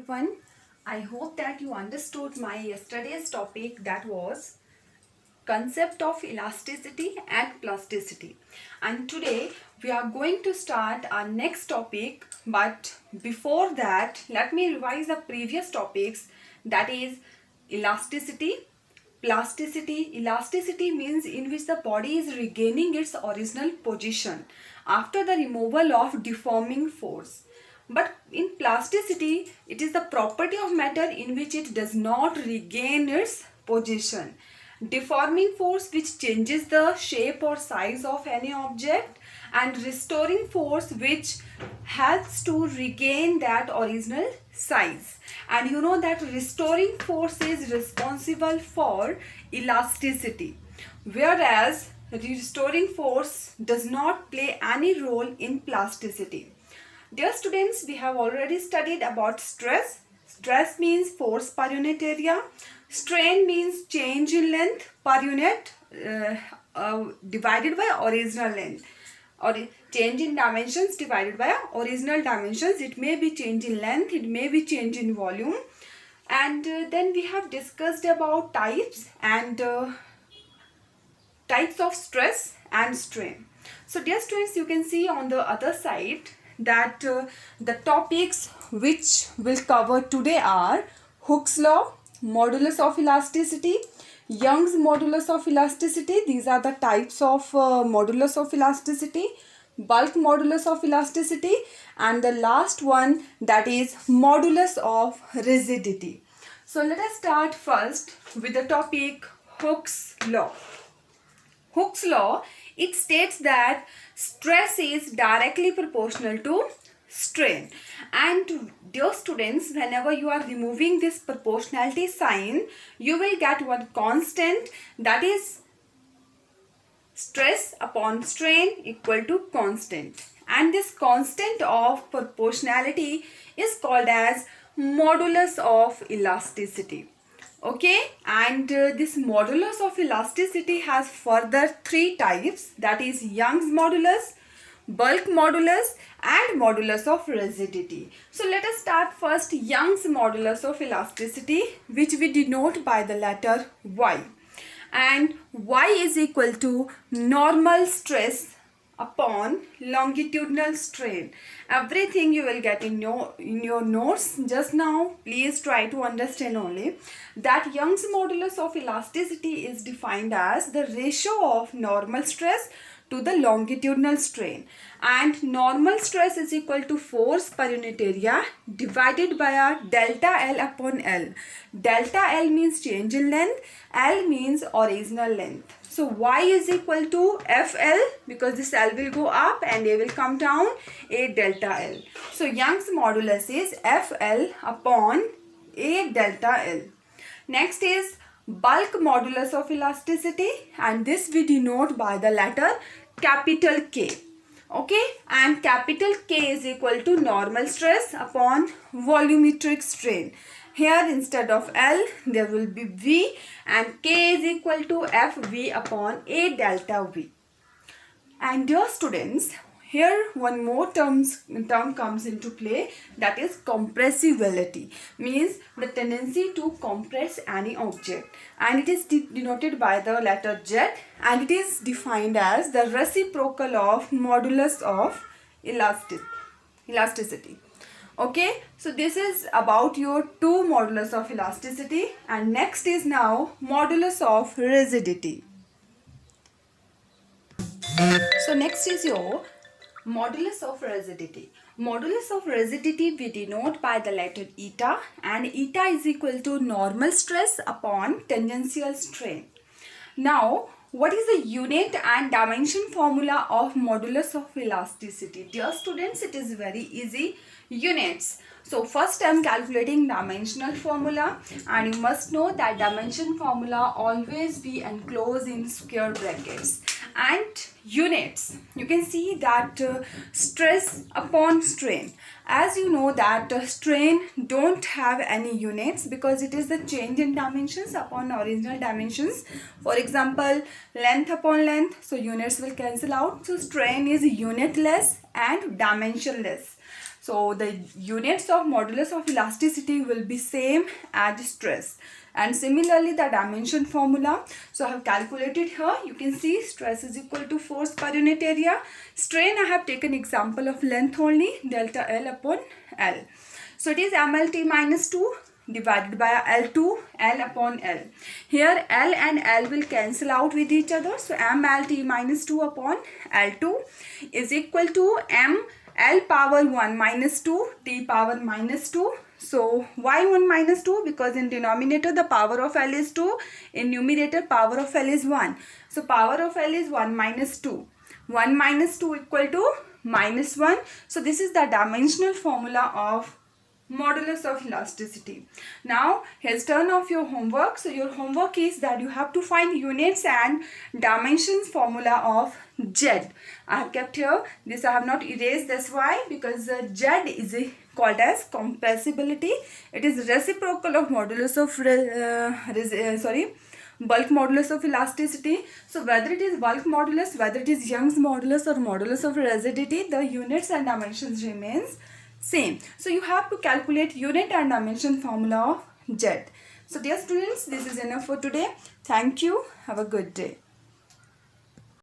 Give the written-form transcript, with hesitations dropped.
everyone. I hope that you understood my yesterday's topic, that was concept of elasticity and plasticity. And today we are going to start our next topic, but before that let me revise the previous topics, that is elasticity, plasticity. Elasticity means in which the body is regaining its original position after the removal of deforming force. But in plasticity, it is the property of matter in which it does not regain its position. Deforming force which changes the shape or size of any object, and restoring force which helps to regain that original size. And you know that restoring force is responsible for elasticity, whereas restoring force does not play any role in plasticity. Dear students, we have already studied about stress. Stress means force per unit area. Strain means change in length per unit divided by original length. Or change in dimensions divided by original dimensions. It may be change in length, it may be change in volume. And then we have discussed about types and types of stress and strain. So dear students, you can see on the other side that the topics which will cover today are Hooke's law, modulus of elasticity, Young's modulus of elasticity. These are the types of modulus of elasticity, bulk modulus of elasticity, and the last one, that is modulus of rigidity. So let us start first with the topic Hooke's law. Hooke's law, it states that stress is directly proportional to strain. And dear students, whenever you are removing this proportionality sign, you will get one constant, that is stress upon strain equal to constant. And this constant of proportionality is called as modulus of elasticity. Okay, and this modulus of elasticity has further three types, that is Young's modulus, bulk modulus, and modulus of rigidity. So let us start first Young's modulus of elasticity, which we denote by the letter Y. And Y is equal to normal stress upon longitudinal strain. Everything you will get in your notes just now. Please try to understand only that Young's modulus of elasticity is defined as the ratio of normal stress to the longitudinal strain, and normal stress is equal to force per unit area divided by a delta L upon L. Delta L means change in length, L means original length. So Y is equal to FL, because this L will go up and A will come down, A delta L. So Young's modulus is FL upon A delta L. Next is bulk modulus of elasticity, and this we denote by the letter capital K. Okay, and capital K is equal to normal stress upon volumetric strain. Here instead of L there will be V, and K is equal to FV upon A delta V. And dear students, here one more term comes into play, that is compressibility, means the tendency to compress any object, and it is denoted by the letter Z, and it is defined as the reciprocal of modulus of elasticity. Okay, so this is about your two modulus of elasticity, and next is now modulus of rigidity. So next is your modulus of rigidity. Modulus of rigidity we denote by the letter eta, and eta is equal to normal stress upon tangential strain. Now, what is the unit and dimension formula of modulus of elasticity? Dear students, it is very easy. Units. So first I am calculating dimensional formula, and you must know that dimension formula always be enclosed in square brackets. And units, you can see that stress upon strain. As you know that strain don't have any units, because it is the change in dimensions upon original dimensions. For example, length upon length, so units will cancel out. So strain is unitless and dimensionless. So the units of modulus of elasticity will be same as stress. And similarly the dimension formula, so I have calculated here. You can see stress is equal to force per unit area. Strain, I have taken example of length only, delta L upon L. So it is MLT minus 2 divided by L2 L upon L. Here L and L will cancel out with each other. So MLT minus 2 upon L2 is equal to M L power 1 minus 2 T power minus 2. So why 1 minus 2? Because in denominator the power of L is 2, in numerator power of L is 1. So power of L is 1 minus 2. 1 minus 2 equal to minus 1. So this is the dimensional formula of modulus of elasticity. Now here's turn of your homework. So your homework is that you have to find units and dimensions formula of Z. I have kept here, this I have not erased, that's why, because Z is called as compressibility. It is reciprocal of modulus of bulk modulus of elasticity. So whether it is bulk modulus, whether it is Young's modulus or modulus of rigidity, the units and dimensions remains same. So you have to calculate unit and dimension formula of Z. So dear students, this is enough for today. Thank you. Have a good day.